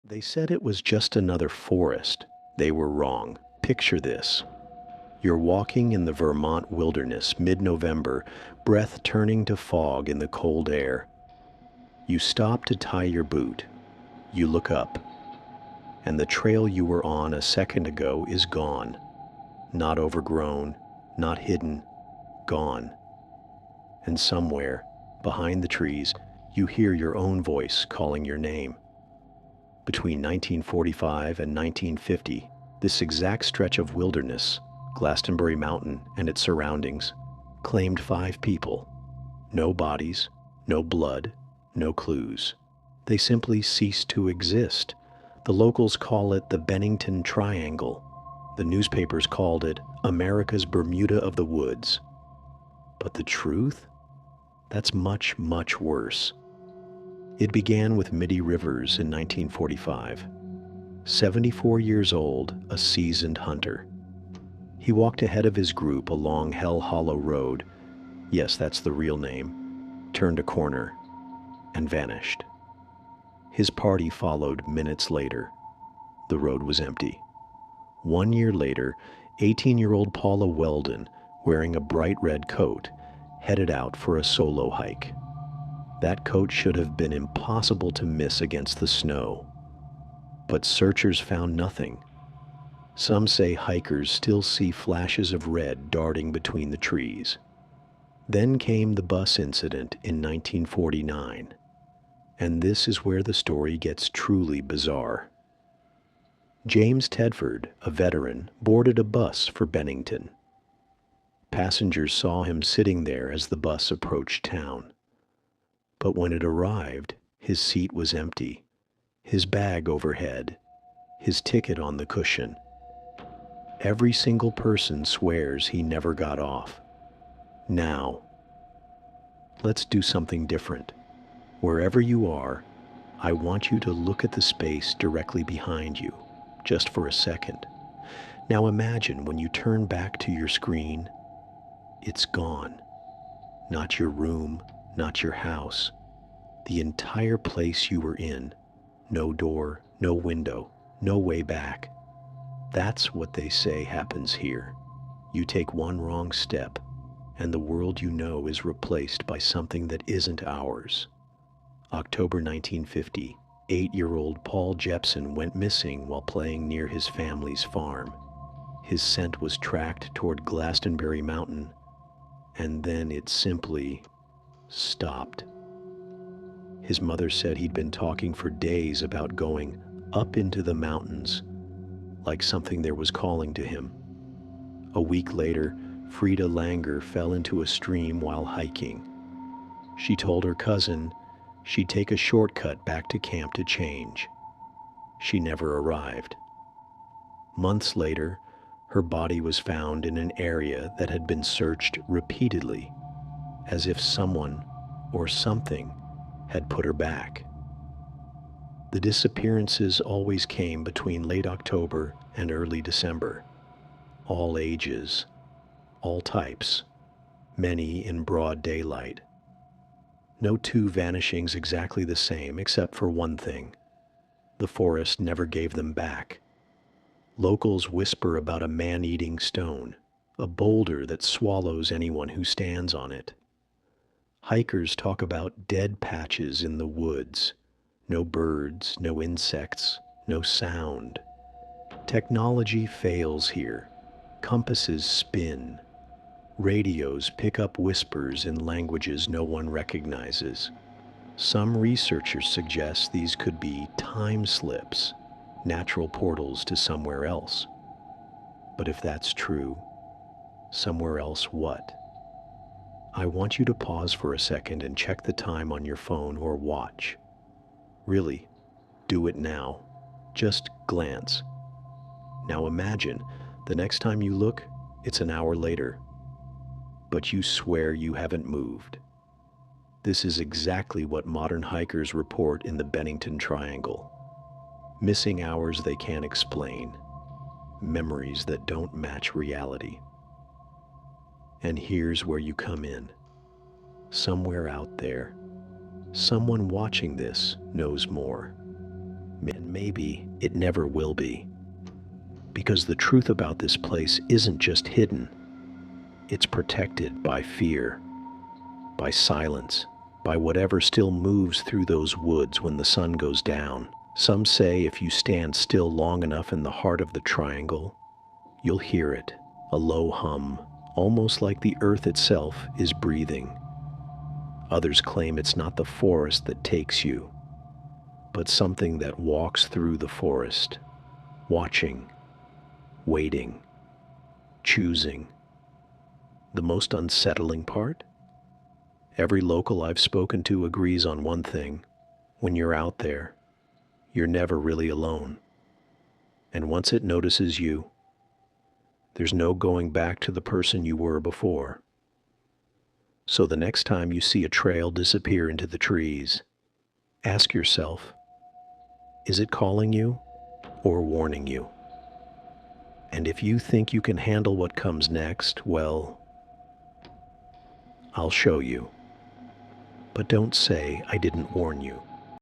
They said it was just another forest. They were wrong. Picture this. You're walking in the Vermont wilderness, mid-November, breath turning to fog in the cold air. You stop to tie your boot. You look up, and the trail you were on a second ago is gone. Not overgrown, not hidden, gone. And somewhere, behind the trees, you hear your own voice calling your name. Between 1945 and 1950, this exact stretch of wilderness, Glastonbury Mountain and its surroundings, claimed 5 people. No bodies, no blood, no clues. They simply ceased to exist. The locals call it the Bennington Triangle. The newspapers called it America's Bermuda of the Woods. But the truth? That's much, much worse. It began with Mitty Rivers in 1945. 74 years old, a seasoned hunter. He walked ahead of his group along Hell Hollow Road. Yes, that's the real name. Turned a corner and vanished. His party followed minutes later. The road was empty. 1 year later, 18-year-old Paula Weldon, wearing a bright red coat, headed out for a solo hike. That coat should have been impossible to miss against the snow. But searchers found nothing. Some say hikers still see flashes of red darting between the trees. Then came the bus incident in 1949. And this is where the story gets truly bizarre. James Tedford, a veteran, boarded a bus for Bennington. Passengers saw him sitting there as the bus approached town. But when it arrived, his seat was empty, his bag overhead, his ticket on the cushion. Every single person swears he never got off. Now, let's do something different. Wherever you are, I want you to look at the space directly behind you, just for a second. Now imagine when you turn back to your screen, it's gone. Not your room, not your house. The entire place you were in. No door, no window, no way back. That's what they say happens here. You take one wrong step, and the world you know is replaced by something that isn't ours. October 1950, 8-year-old Paul Jepson went missing while playing near his family's farm. His scent was tracked toward Glastonbury Mountain, and then it simply stopped. His mother said he'd been talking for days about going up into the mountains, like something there was calling to him. A week later, Frida Langer fell into a stream while hiking. She told her cousin she'd take a shortcut back to camp to change. She never arrived. Months later, her body was found in an area that had been searched repeatedly, as if someone or something had put her back. The disappearances always came between late October and early December. All ages, all types, many in broad daylight. No two vanishings exactly the same, except for one thing. The forest never gave them back. Locals whisper about a man-eating stone, a boulder that swallows anyone who stands on it. Hikers talk about dead patches in the woods. No birds, no insects, no sound. Technology fails here. Compasses spin. Radios pick up whispers in languages no one recognizes. Some researchers suggest these could be time slips, natural portals to somewhere else. But if that's true, somewhere else what? I want you to pause for a second and check the time on your phone or watch. Really, do it now. Just glance. Now imagine, the next time you look, it's an hour later. But you swear you haven't moved. This is exactly what modern hikers report in the Bennington Triangle. Missing hours they can't explain. Memories that don't match reality. And here's where you come in. Somewhere out there, someone watching this knows more. And maybe it never will be. Because the truth about this place isn't just hidden, it's protected by fear, by silence, by whatever still moves through those woods when the sun goes down. Some say if you stand still long enough in the heart of the triangle, you'll hear it, a low hum, almost like the earth itself is breathing. Others claim it's not the forest that takes you, but something that walks through the forest, watching, waiting, choosing. The most unsettling part? Every local I've spoken to agrees on one thing. When you're out there, you're never really alone. And once it notices you, there's no going back to the person you were before. So the next time you see a trail disappear into the trees, ask yourself, is it calling you or warning you? And if you think you can handle what comes next, well, I'll show you. But don't say I didn't warn you.